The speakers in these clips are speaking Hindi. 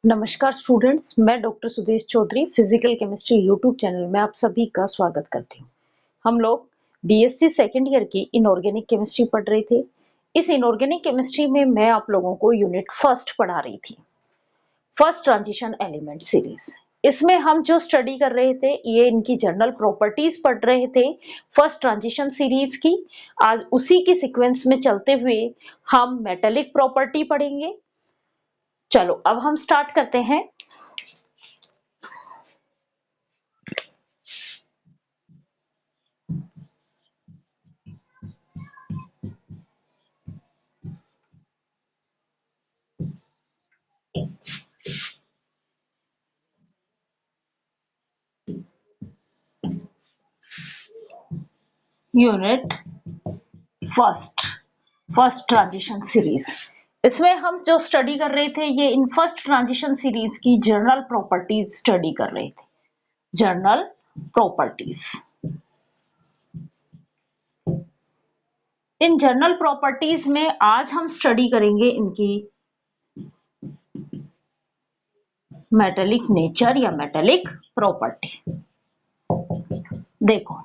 नमस्कार स्टूडेंट्स, मैं doctor Sudesh Chaudhary physical chemistry YouTube channel में आप सभी का स्वागत करती हूँ। हम लोग बीएससी सेकेंड ईयर की इनऑर्गेनिक केमिस्ट्री पढ़ रहे थे। इस इनऑर्गेनिक केमिस्ट्री में मैं आप लोगों को यूनिट फर्स्ट पढ़ा रही थी, फर्स्ट ट्रांजिशन एलिमेंट सीरीज। इसमें हम जो स्टडी कर रहे थे ये इनकी जनरल प्रॉपर्टीज पढ़ रहे थे फर्स्ट ट्रांजिशन सीरीज की। आज उसी की सीक्वेंस में चलते हुए हम मेटेलिक प्रॉपर्टी पढ़ेंगे। चलो अब हम स्टार्ट करते हैं। Unit first transition series. इसमें हम जो स्टडी कर रहे थे ये इन फर्स्ट ट्रांजिशन सीरीज की जनरल प्रॉपर्टीज स्टडी कर रहे थे। General properties, in general properties में आज हम स्टडी करेंगे इनकी मेटेलिक नेचर या मेटेलिक प्रॉपर्टी। देखो,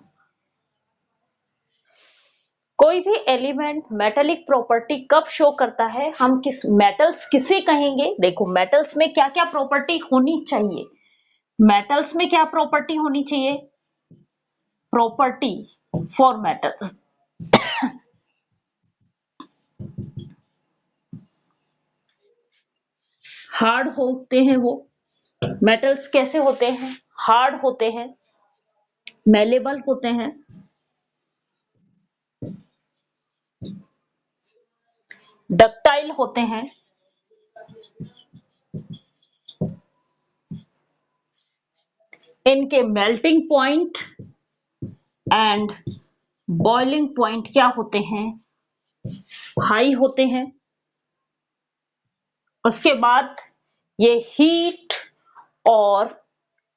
कोई भी एलिमेंट मेटेलिक प्रॉपर्टी कब शो करता है, हम किस मेटल्स किसे कहेंगे। देखो, मेटल्स में क्या क्या प्रॉपर्टी होनी चाहिए। मेटल्स में क्या प्रॉपर्टी होनी चाहिए? प्रॉपर्टी फॉर मेटल्स, हार्ड होते हैं वो। मेटल्स कैसे होते हैं? हार्ड होते हैं, मेलेबल होते हैं, डक्टाइल होते हैं, इनके melting point and boiling point क्या होते हैं? हाई होते हैं। उसके बाद ये हीट और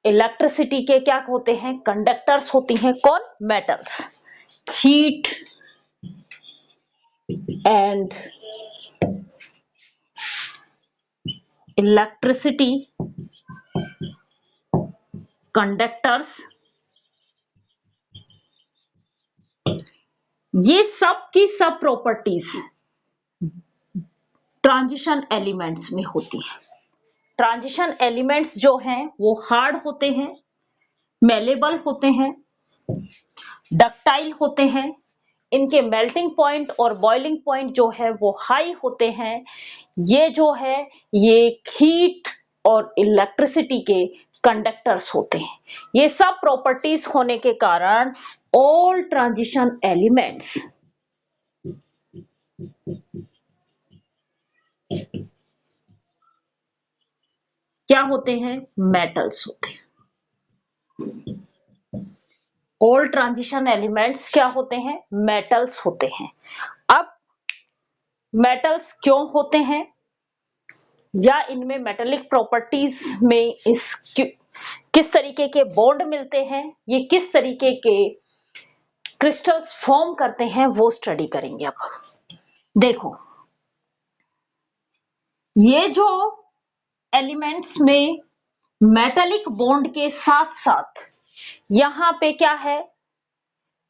इलेक्ट्रिसिटी के क्या होते हैं? कंडक्टर्स होती हैं। कौन? Metals. Heat and electricity, conductors, ये सब की सब प्रॉपर्टीज ट्रांजिशन एलिमेंट्स में होती है। ट्रांजिशन एलिमेंट्स जो हैं वो हार्ड होते हैं, मेलेबल होते हैं, डक्टाइल होते हैं, इनके मेल्टिंग पॉइंट और बॉइलिंग पॉइंट जो है वो हाई होते हैं। ये जो है ये हीट और इलेक्ट्रिसिटी के कंडक्टर्स होते हैं। ये सब प्रॉपर्टीज होने के कारण ऑल ट्रांजिशन एलिमेंट्स क्या होते हैं? मेटल्स होते हैं। ऑल ट्रांजिशन एलिमेंट्स क्या होते हैं? मेटल्स होते हैं। अब मेटल्स क्यों होते हैं या इनमें मेटेलिक प्रॉपर्टीज में किस तरीके के बॉन्ड मिलते हैं, ये किस तरीके के क्रिस्टल्स फॉर्म करते हैं, वो स्टडी करेंगे। अब देखो, ये जो एलिमेंट्स में मेटेलिक बॉन्ड के साथ साथ यहां पे क्या है?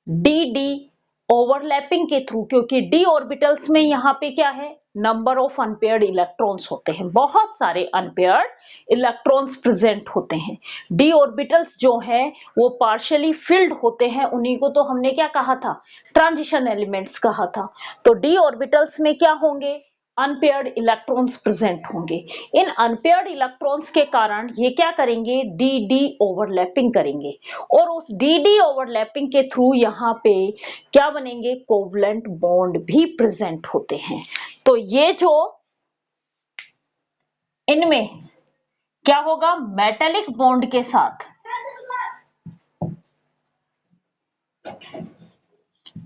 डी डी ओवरलैपिंग के थ्रू, क्योंकि डी ऑर्बिटल्स में यहां पे क्या है? नंबर ऑफ अनपेयर्ड इलेक्ट्रॉन्स होते हैं, बहुत सारे अनपेयर्ड इलेक्ट्रॉन्स प्रेजेंट होते हैं। डी ऑर्बिटल्स जो हैं वो पार्शियली फिल्ड होते हैं, उन्हीं को तो हमने क्या कहा था? ट्रांजिशन एलिमेंट्स कहा था। तो डी ऑर्बिटल्स में क्या होंगे? अनपेयर्ड इलेक्ट्रॉन्स प्रेजेंट होंगे। इन अनपेयर्ड इलेक्ट्रॉन्स के कारण ये क्या करेंगे? डी डी ओवरलैपिंग करेंगे और उस डी डी ओवरलैपिंग के थ्रू यहाँ पे क्या बनेंगे? कोवलेंट बॉन्ड भी प्रेजेंट होते हैं। तो ये जो इनमें क्या होगा? मेटेलिक बॉन्ड के साथ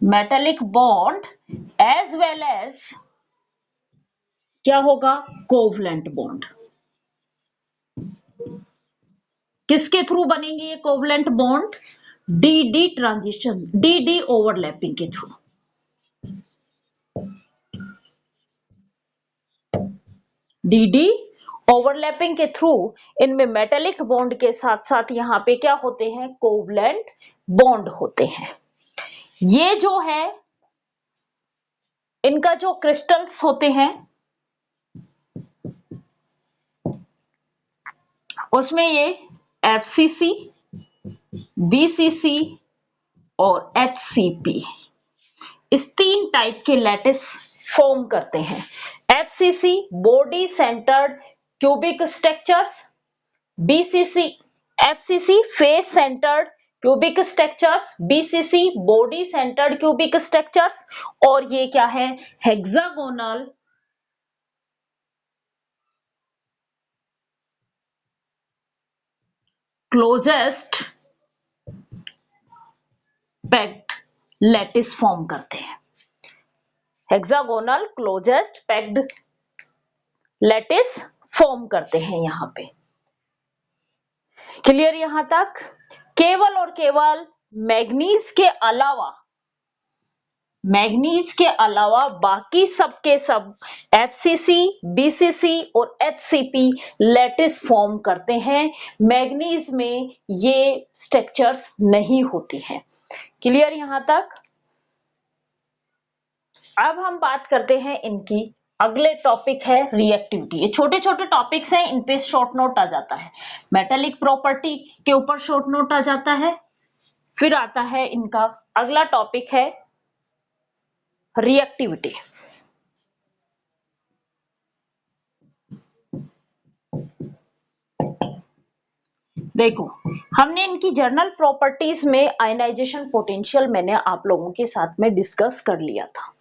metallic bond as well as क्या होगा? Covalent bond. किसके थ्रू बनेंगे ये covalent bond? D d transition, d d overlapping के थ्रू। डी डी ओवरलैपिंग के थ्रू इनमें मेटेलिक बॉन्ड के साथ साथ यहाँ पे क्या होते हैं, कोवलेंट बॉन्ड होते हैं। ये जो है इनका जो क्रिस्टल्स होते हैं उसमें ये FCC, BCC और HCP इस 3 टाइप के लैटिस फॉर्म करते हैं। FCC body centred cubic structures, BCC FCC face centred cubic structures, BCC body centred cubic structures, और ये क्या है, hexagonal closest packed lattice form करते हैं। Hexagonal closest packed lattice form करते हैं यहां पे। क्लियर यहां तक? केवल और केवल मैग्नीज के अलावा बाकी सब के सब FCC, BCC और HCP लैटिस फॉर्म करते हैं। मैग्नीज में ये स्ट्रक्चर्स नहीं होती हैं। क्लियर यहां तक? अब हम बात करते हैं इनकी, अगले टॉपिक है रिएक्टिविटी। ये छोटे छोटे टॉपिक्स हैं, इन पे शॉर्ट नोट आ जाता है। मेटेलिक प्रॉपर्टी के ऊपर शॉर्ट नोट आ जाता है। फिर आता है इनका अगला टॉपिक है रिएक्टिविटी। देखो, हमने इनकी जर्नल प्रॉपर्टीज में आयनाइजेशन पोटेंशियल मैंने आप लोगों के साथ में डिस्कस कर लिया था।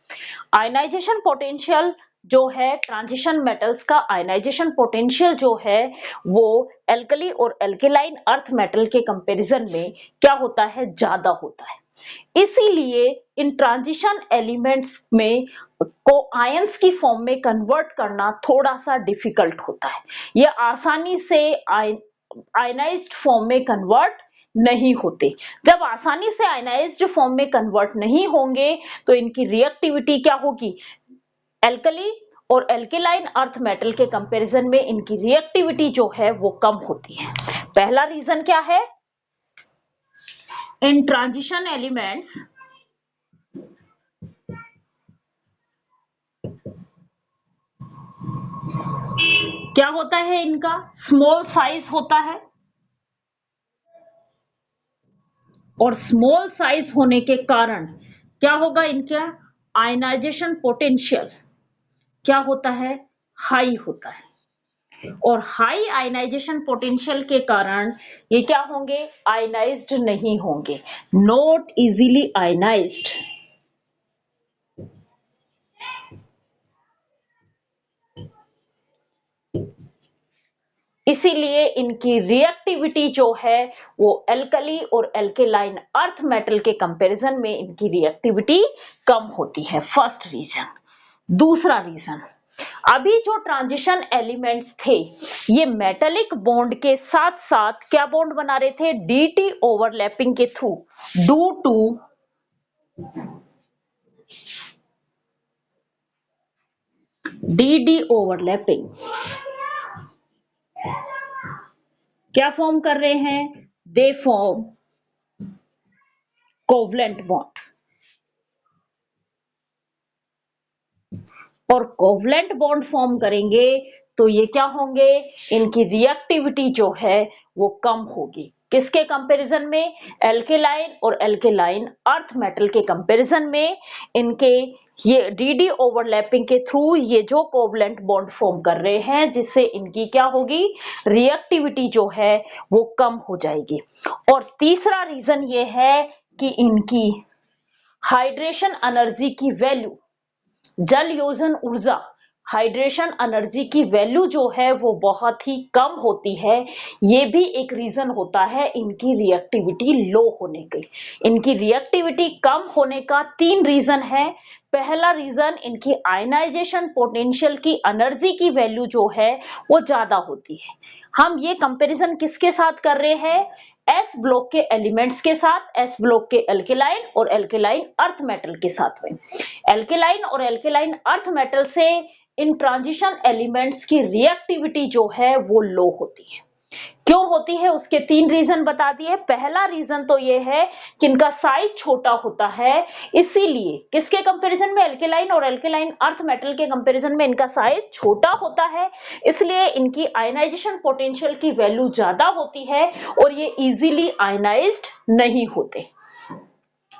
आयनाइजेशन पोटेंशियल जो है ट्रांजिशन मेटल्स का, आयनाइजेशन पोटेंशियल जो है वो एल्कली और एल्केलाइन अर्थ मेटल के कंपैरिजन में क्या होता है, ज्यादा होता है। इसीलिए इन ट्रांजिशन एलिमेंट्स में को आयंस की फॉर्म में कन्वर्ट करना थोड़ा सा डिफिकल्ट होता है। ये आसानी से आयनाइज्ड फॉर्म में कन्वर्ट नहीं होते। जब आसानी से आयनाइज्ड फॉर्म में कन्वर्ट नहीं होंगे तो इनकी रिएक्टिविटी क्या होगी, एल्कली और एल्केलाइन अर्थ मेटल के कंपैरिजन में इनकी रिएक्टिविटी जो है वो कम होती है। पहला रीजन क्या है, इन ट्रांजिशन एलिमेंट्स क्या होता है, इनका स्मॉल साइज होता है, और स्मॉल साइज होने के कारण क्या होगा, इनका आयनाइजेशन पोटेंशियल क्या होता है, हाई होता है। और हाई आयनाइजेशन पोटेंशियल के कारण ये क्या होंगे, आयनाइज्ड नहीं होंगे, नॉट इजीली आयनाइज्ड। इसीलिए इनकी रिएक्टिविटी जो है वो एल्कली और एल्केलाइन अर्थ मेटल के कंपैरिजन में इनकी रिएक्टिविटी कम होती है। First reason. दूसरा रीजन, अभी जो ट्रांजिशन एलिमेंट्स थे ये मेटेलिक बॉन्ड के साथ साथ क्या बॉन्ड बना रहे थे, DT ओवरलैपिंग के through, due to DD overlapping क्या फॉर्म कर रहे हैं, दे फॉर्म कोवलेंट बॉन्ड। और कोवलेंट बॉन्ड फॉर्म करेंगे तो ये क्या होंगे, इनकी रिएक्टिविटी जो है वो कम होगी। किसके कंपैरिजन में, एल्केलाइन और एल्केलाइन अर्थ मेटल के कंपैरिजन में इनके ये DD ओवरलैपिंग के थ्रू ये जो कोवलेंट बॉन्ड फॉर्म कर रहे हैं जिससे इनकी क्या होगी, रिएक्टिविटी जो है वो कम हो जाएगी। और तीसरा रीजन ये है कि इनकी हाइड्रेशन एनर्जी की वैल्यू, जल योजन ऊर्जा, हाइड्रेशन एनर्जी की वैल्यू जो है वो बहुत ही कम होती है। ये भी एक रीजन होता है इनकी रिएक्टिविटी लो होने की। इनकी रिएक्टिविटी कम होने का 3 रीजन है। पहला रीजन इनकी आयनाइजेशन पोटेंशियल की एनर्जी की वैल्यू जो है वो ज्यादा होती है। हम ये कंपैरिजन किसके साथ कर रहे हैं? एस ब्लॉक के एलिमेंट्स के साथ, एस ब्लॉक के एल्केलाइन और एल्केलाइन अर्थ मेटल के साथ में। एल्केलाइन और एल्केलाइन अर्थ मेटल से इन ट्रांजिशन एलिमेंट्स की रिएक्टिविटी जो है वो लो होती है। क्यों होती है उसके 3 रीजन बता दिए। पहला रीजन तो ये है कि इनका साइज छोटा होता है, इसीलिए किसके कंपैरिजन में? एल्केलाइन और एल्केलाइन अर्थ मेटल के कंपैरिजन में इनका साइज छोटा होता है, इसलिए इनकी आयनाइजेशन पोटेंशियल की वैल्यू ज्यादा होती है और ये इजीली आयनाइज्ड नहीं होते।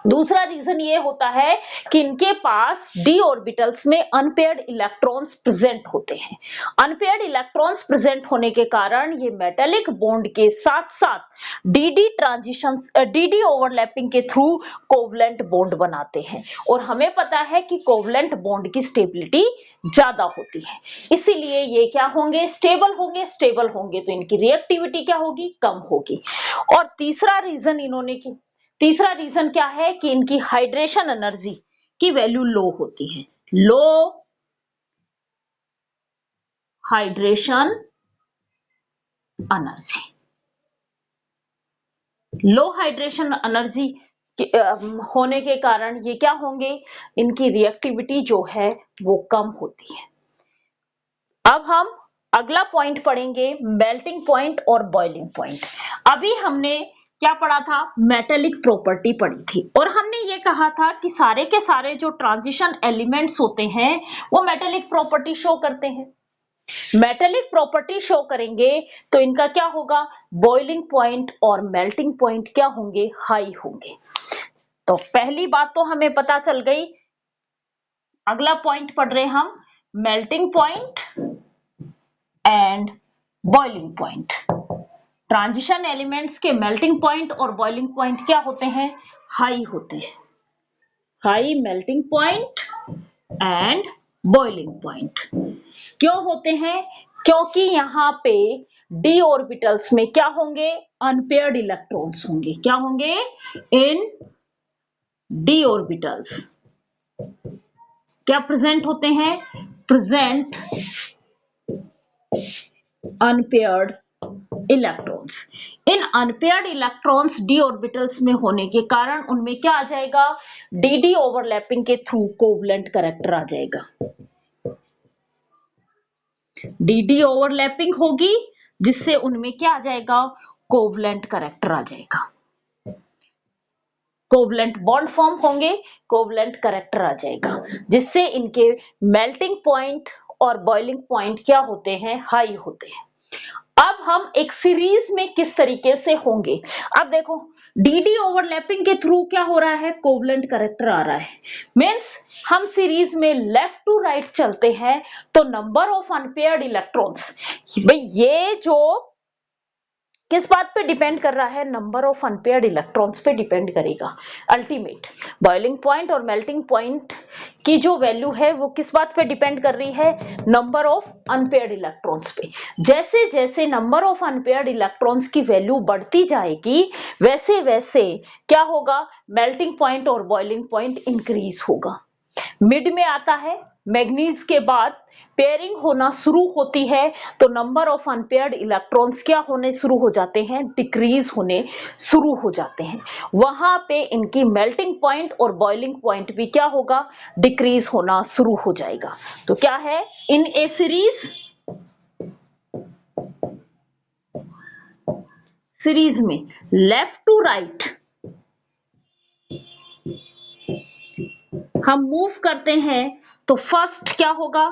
दूसरा रीजन ये होता है कि इनके पास डी ऑर्बिटल्स में अनपेयर्ड इलेक्ट्रॉन्स प्रेजेंट होते हैं। अनपेयर्ड इलेक्ट्रॉन्स प्रेजेंट होने के कारण ये मेटालिक बॉन्ड के साथ साथ डी ट्रांजिशंस, डी ओवरलैपिंग के थ्रू कोवलेंट बॉन्ड बनाते हैं और हमें पता है कि कोवलेंट बॉन्ड की स्टेबिलिटी ज्यादा होती है, इसीलिए ये क्या होंगे? स्टेबल होंगे। स्टेबल होंगे तो इनकी रिएक्टिविटी क्या होगी? कम होगी। और तीसरा रीजन क्या है कि इनकी हाइड्रेशन एनर्जी की वैल्यू लो होती है। लो हाइड्रेशन एनर्जी, लो हाइड्रेशन एनर्जी होने के कारण ये क्या होंगे? इनकी रिएक्टिविटी जो है वो कम होती है। अब हम अगला पॉइंट पढ़ेंगे, मेल्टिंग पॉइंट और बॉइलिंग पॉइंट। अभी हमने क्या पढ़ा था? मेटेलिक प्रॉपर्टी पढ़ी थी और हमने ये कहा था कि सारे के सारे जो ट्रांजिशन एलिमेंट्स होते हैं वो मेटेलिक प्रॉपर्टी शो करते हैं। मेटेलिक प्रॉपर्टी शो करेंगे तो इनका क्या होगा? बॉइलिंग पॉइंट और मेल्टिंग पॉइंट क्या होंगे? हाई होंगे। तो पहली बात तो हमें पता चल गई। अगला पॉइंट पढ़ रहे हम, melting point and boiling point. Transition elements के मेल्टिंग पॉइंट और बॉइलिंग पॉइंट क्या होते हैं? हाई होते हैं। High melting point and boiling point क्यों होते हैं? क्योंकि यहाँ पे डी ऑर्बिटल्स में क्या होंगे? अनपेयर्ड इलेक्ट्रॉन्स होंगे। क्या होंगे? इन डी ऑर्बिटल्स क्या प्रेजेंट होते हैं? Present unpaired electrons. इन अनपेयर्ड इलेक्ट्रॉन्स डी ऑर्बिटल्स में होने के कारण उनमें क्या आ जाएगा? डी ओवरलैपिंग के थ्रू कोवलेंट कैरेक्टर आ जाएगा। डी ओवरलैपिंग होगी जिससे उनमें क्या आ जाएगा? कोवलेंट कैरेक्टर आ जाएगा। कोवलेंट बॉन्ड फॉर्म होंगे, कोवलेंट कैरेक्टर आ जाएगा, जिससे इनके मेल्टिंग पॉइंट और बॉइलिंग पॉइंट क्या होते हैं? हाई होते हैं। अब हम एक सीरीज में किस तरीके से होंगे? अब देखो, डी ओवरलैपिंग के थ्रू क्या हो रहा है? कोवलेंट कैरेक्टर आ रहा है। मींस हम सीरीज में लेफ्ट टू राइट चलते हैं तो नंबर ऑफ अनपेयर्ड इलेक्ट्रॉन्स, भाई ये जो किस बात पे डिपेंड कर रहा है? नंबर ऑफ अनपेयर्ड इलेक्ट्रॉन्स पे डिपेंड करेगा। अल्टीमेट बॉइलिंग पॉइंट और मेल्टिंग पॉइंट की जो वैल्यू है वो किस बात पे डिपेंड कर रही है? नंबर ऑफ अनपेयर्ड इलेक्ट्रॉन्स पे। जैसे जैसे नंबर ऑफ अनपेयर्ड इलेक्ट्रॉन्स की वैल्यू बढ़ती जाएगी वैसे वैसे क्या होगा? मेल्टिंग पॉइंट और बॉइलिंग पॉइंट इंक्रीज होगा। मिड में आता है, मैग्नीज के बाद पेयरिंग होना शुरू होती है तो नंबर ऑफ अनपेयर्ड इलेक्ट्रॉन्स क्या होने शुरू हो जाते हैं? डिक्रीज होने शुरू हो जाते हैं। वहां पे इनकी मेल्टिंग पॉइंट और बॉइलिंग पॉइंट भी क्या होगा? डिक्रीज होना शुरू हो जाएगा। तो क्या है? इन ए सीरीज में लेफ्ट टू राइट हम मूव करते हैं तो फर्स्ट क्या होगा?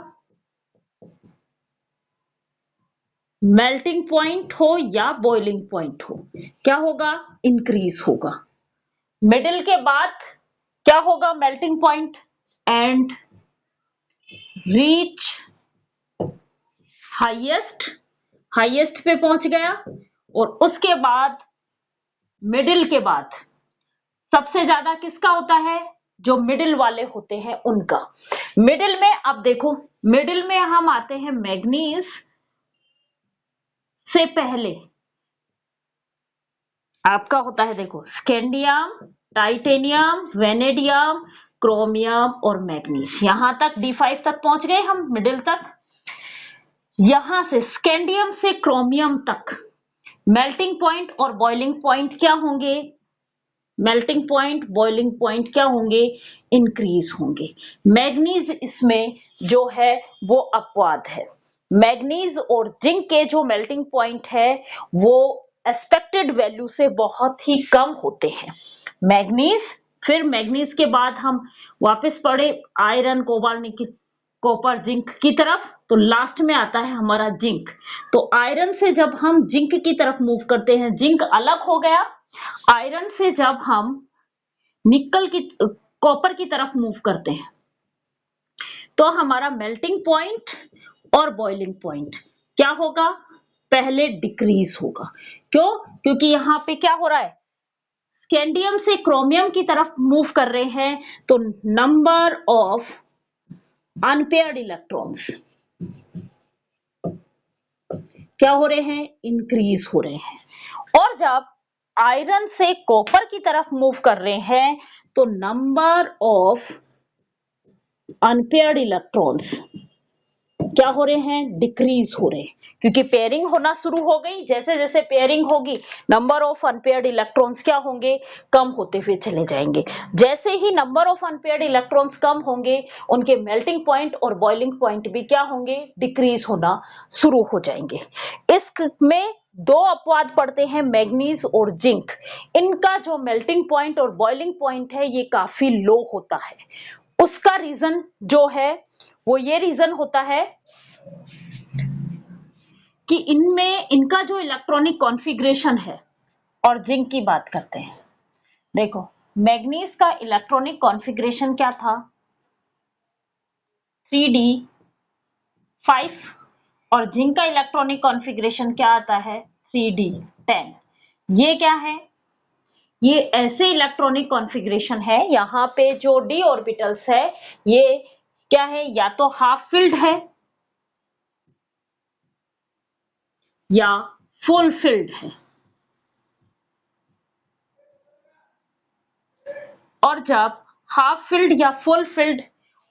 मेल्टिंग पॉइंट हो या बॉइलिंग पॉइंट हो, क्या होगा? इंक्रीज होगा। मिडिल के बाद क्या होगा? Melting point and reach highest, highest पे पहुंच गया और उसके बाद मिडिल के बाद सबसे ज्यादा किसका होता है? जो मिडिल वाले होते हैं उनका। मिडिल में अब देखो, मिडिल में हम आते हैं मैग्नीज से पहले आपका होता है, देखो, स्कैंडियम, टाइटेनियम, वेनेडियम, क्रोमियम और मैग्नीज। यहां तक D5 तक पहुंच गए हम, मिडिल तक। यहां से स्कैंडियम से क्रोमियम तक मेल्टिंग पॉइंट और बॉइलिंग पॉइंट क्या होंगे? मेल्टिंग पॉइंट, बॉइलिंग पॉइंट क्या होंगे? इंक्रीज होंगे। मैग्नीज इसमें जो है वो अपवाद है। मैग्नीज और जिंक के जो मेल्टिंग पॉइंट है वो एक्सपेक्टेड वैल्यू से बहुत ही कम होते हैं। मैग्नीज, फिर मैग्नीज के बाद हम वापस पढ़े iron, cobalt, nickel, copper, zinc की तरफ, तो लास्ट में आता है हमारा जिंक। तो आयरन से जब हम जिंक की तरफ मूव करते हैं, जिंक अलग हो गया। आयरन से जब हम निकल की, कॉपर की तरफ मूव करते हैं, तो हमारा मेल्टिंग पॉइंट और बॉइलिंग पॉइंट क्या होगा? पहले डिक्रीज होगा। क्यों? क्योंकि यहां पे क्या हो रहा है? स्कैंडियम से क्रोमियम की तरफ मूव कर रहे हैं, तो नंबर ऑफ अनपेयर्ड इलेक्ट्रॉन्स क्या हो रहे हैं? इंक्रीज हो रहे हैं। और जब आयरन से कॉपर की तरफ मूव कर रहे हैं, तो नंबर ऑफ अनपेयर्ड इलेक्ट्रॉन्स क्या हो रहे हैं? डिक्रीज हो रहे हैं, क्योंकि पेयरिंग होना शुरू हो गई। जैसे जैसे पेयरिंग होगी, नंबर ऑफ अनपेयर्ड इलेक्ट्रॉन्स क्या होंगे? कम होते हुए चले जाएंगे। जैसे ही नंबर ऑफ अनपेयर्ड इलेक्ट्रॉन्स कम होंगे, उनके मेल्टिंग पॉइंट और बॉइलिंग पॉइंट भी क्या होंगे? डिक्रीज होना शुरू हो जाएंगे। इसमें दो अपवाद पड़ते हैं, मैग्नीज और जिंक। इनका जो मेल्टिंग पॉइंट और बॉइलिंग पॉइंट है ये काफी लो होता है। उसका रीजन जो है वो ये रीजन होता है कि इनमें इनका जो इलेक्ट्रॉनिक कॉन्फ़िगरेशन है। और जिंक की बात करते हैं। देखो, मैग्नीज का इलेक्ट्रॉनिक कॉन्फ़िगरेशन क्या था? 3d5। और जिंक का इलेक्ट्रॉनिक कॉन्फ़िगरेशन क्या आता है? 3d10। ये क्या है? ये ऐसे इलेक्ट्रॉनिक कॉन्फ़िगरेशन है, यहां पे जो d ऑर्बिटल्स है ये क्या है? या तो हाफ फिल्ड है या फुल फिल्ड है। और जब हाफ फिल्ड या फुल फिल्ड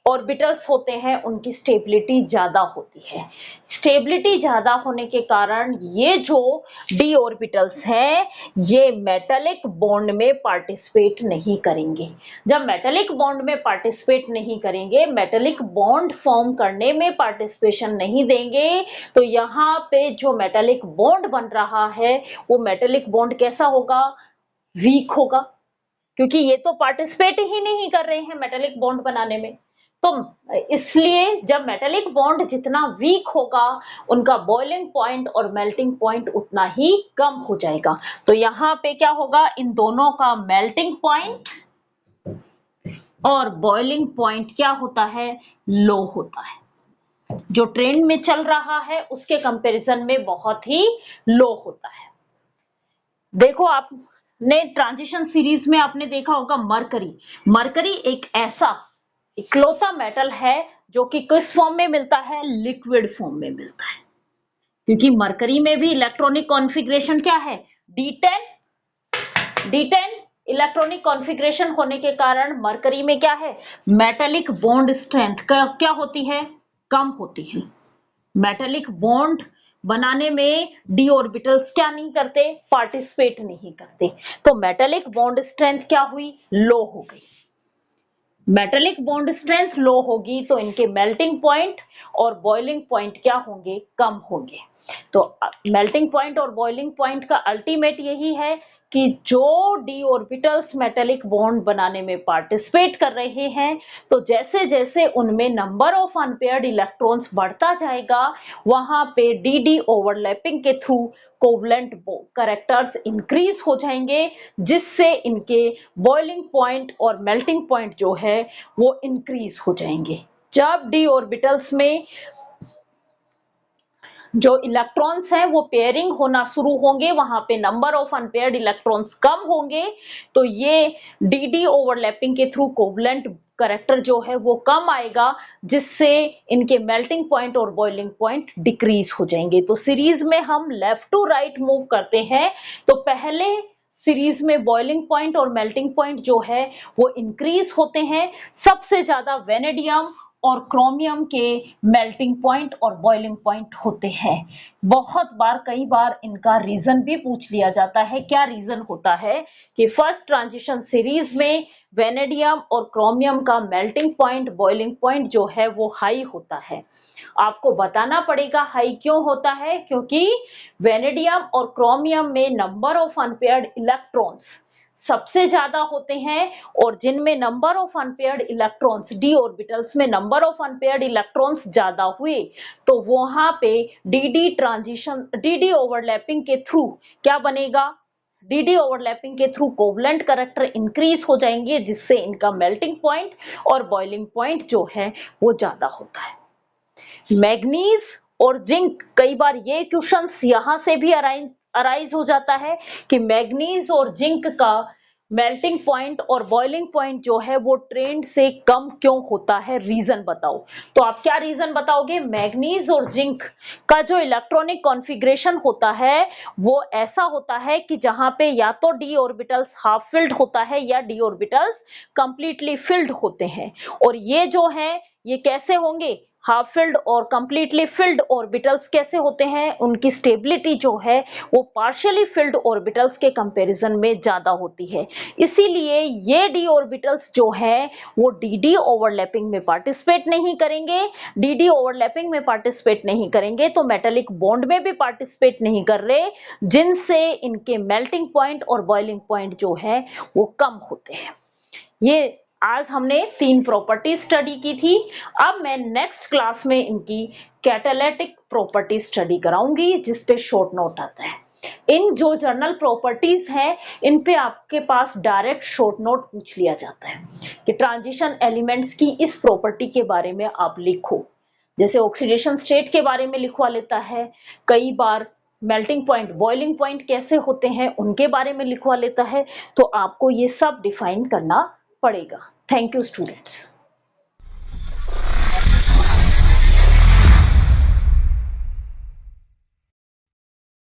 ऑर्बिटल्स होते हैं, उनकी स्टेबिलिटी ज्यादा होती है। स्टेबिलिटी ज्यादा होने के कारण ये जो डी ऑर्बिटल्स हैं, ये मेटालिक बॉन्ड में पार्टिसिपेट नहीं करेंगे। जब मेटालिक बॉन्ड में पार्टिसिपेट नहीं करेंगे, मेटालिक बॉन्ड फॉर्म करने में पार्टिसिपेशन नहीं देंगे, तो यहाँ पे जो मेटालिक बॉन्ड बन रहा है वो मेटालिक बॉन्ड कैसा होगा? वीक होगा, क्योंकि ये तो पार्टिसिपेट ही नहीं कर रहे हैं मेटालिक बॉन्ड बनाने में। तो इसलिए जब मेटालिक बॉन्ड जितना वीक होगा, उनका बॉइलिंग पॉइंट और मेल्टिंग पॉइंट उतना ही कम हो जाएगा। तो यहाँ पे क्या होगा? इन दोनों का मेल्टिंग पॉइंट और बॉइलिंग पॉइंट क्या होता है? लो होता है। जो ट्रेंड में चल रहा है उसके कंपैरिजन में बहुत ही लो होता है। देखो, आपने ट्रांजिशन सीरीज में आपने देखा होगा मरकरी। मरकरी एक ऐसा इकलौता मेटल है जो कि किस फॉर्म में मिलता है? लिक्विड फॉर्म में मिलता है। क्योंकि मरकरी में भी इलेक्ट्रॉनिक कॉन्फ़िगरेशन क्या है? D10। D10 इलेक्ट्रॉनिक कॉन्फ़िगरेशन होने के कारण मरकरी में क्या है? मेटालिक बॉन्ड स्ट्रेंथ क्या होती है? कम होती है। मेटालिक बॉन्ड बनाने में डी ऑर्बिटल्स क्या नहीं करते? पार्टिसिपेट नहीं करते। तो मेटालिक बॉन्ड स्ट्रेंथ क्या हुई? लो हो गई। मेटालिक बॉन्ड स्ट्रेंथ लो होगी तो इनके मेल्टिंग पॉइंट और बॉइलिंग पॉइंट क्या होंगे? कम होंगे। तो मेल्टिंग पॉइंट और बॉइलिंग पॉइंट का अल्टीमेट यही है कि जो डी ऑर्बिटल्स मेटालिक बॉन्ड बनाने में पार्टिसिपेट कर रहे हैं, तो जैसे जैसे उनमें नंबर ऑफ अनपेयर्ड इलेक्ट्रॉन्स बढ़ता जाएगा, वहां पे डी डी ओवरलैपिंग के थ्रू कोवलेंट कैरेक्टर्स इंक्रीज हो जाएंगे, जिससे इनके बॉइलिंग पॉइंट और मेल्टिंग पॉइंट जो है वो इंक्रीज हो जाएंगे। जब डी ऑर्बिटल्स में जो इलेक्ट्रॉन्स हैं वो पेयरिंग होना शुरू होंगे, वहां पे नंबर ऑफ अनपेयर्ड इलेक्ट्रॉन्स कम होंगे, तो ये डी डी ओवरलैपिंग के थ्रू कोवलेंट कैरेक्टर जो है वो कम आएगा, जिससे इनके मेल्टिंग पॉइंट और बॉइलिंग पॉइंट डिक्रीज हो जाएंगे। तो सीरीज में हम लेफ्ट टू राइट मूव करते हैं, तो पहले सीरीज में बॉइलिंग पॉइंट और मेल्टिंग पॉइंट जो है वो इंक्रीज होते हैं। सबसे ज्यादा वेनेडियम और क्रोमियम के मेल्टिंग पॉइंट और बॉइलिंग पॉइंट होते हैं। बहुत बार, कई बार इनका रीजन भी पूछ लिया जाता है। क्या रीजन होता है कि फर्स्ट ट्रांजिशन सीरीज में वेनेडियम और क्रोमियम का मेल्टिंग पॉइंट, बॉइलिंग पॉइंट जो है वो हाई होता है। आपको बताना पड़ेगा हाई क्यों होता है, क्योंकि वेनेडियम और क्रोमियम में नंबर ऑफ अनपेयर्ड इलेक्ट्रॉन्स सबसे ज्यादा होते हैं, और जिनमें number of unpaired electrons, D orbitals में नंबर ऑफ अनपेयर्ड इलेक्ट्रॉन्स ज्यादा हुए तो वहां पे डी ट्रांजिशन, डी ओवरलैपिंग के थ्रू क्या बनेगा, डी ओवरलैपिंग के थ्रू कोवलेंट करैक्टर इंक्रीज हो जाएंगे, जिससे इनका मेल्टिंग पॉइंट और बॉइलिंग पॉइंट जो है वो ज्यादा होता है। मैग्नीज और जिंक, कई बार ये क्वेश्चंस यहां से भी अराइज हो जाता है कि मैग्नीज और जिंक का मेल्टिंग पॉइंट और बॉइलिंग पॉइंट जो है वो ट्रेंड से कम क्यों होता है, रीजन बताओ। तो आप क्या रीजन बताओगे? मैग्नीज और जिंक का जो इलेक्ट्रॉनिक कॉन्फ़िगरेशन होता है वो ऐसा होता है कि जहां पे या तो डी ऑर्बिटल्स हाफ फिल्ड होता है या डी ऑर्बिटल्स कंप्लीटली फिल्ड होते हैं। और ये जो है ये कैसे होंगे, हाफ फिल्ड और कंप्लीटली फिल्ड ऑर्बिटल्स कैसे होते हैं, उनकी स्टेबिलिटी जो है वो पार्शियली फिल्ड ऑर्बिटल्स के कंपैरिजन में ज्यादा होती है। इसीलिए ये डी ऑर्बिटल्स जो है वो डी ओवरलैपिंग में पार्टिसिपेट नहीं करेंगे। डी ओवरलैपिंग में पार्टिसिपेट नहीं करेंगे तो मेटालिक बॉन्ड में भी पार्टिसिपेट नहीं कर रहे, जिनसे इनके मेल्टिंग पॉइंट और बॉइलिंग पॉइंट जो है वो कम होते हैं। ये आज हमने 3 प्रॉपर्टी स्टडी की थी। अब मैं नेक्स्ट क्लास में इनकी कैटालिटिक प्रॉपर्टी स्टडी कराऊंगी, जिस पे शॉर्ट नोट आता है। इन जो जर्नल प्रॉपर्टीज हैं इन पे आपके पास डायरेक्ट शॉर्ट नोट पूछ लिया जाता है कि ट्रांजिशन एलिमेंट्स की इस प्रॉपर्टी के बारे में आप लिखो। जैसे ऑक्सीडेशन स्टेट के बारे में लिखवा लेता है, कई बार मेल्टिंग पॉइंट, बॉइलिंग पॉइंट कैसे होते हैं उनके बारे में लिखवा लेता है। तो आपको ये सब डिफाइन करना पड़ेगा। Thank you students.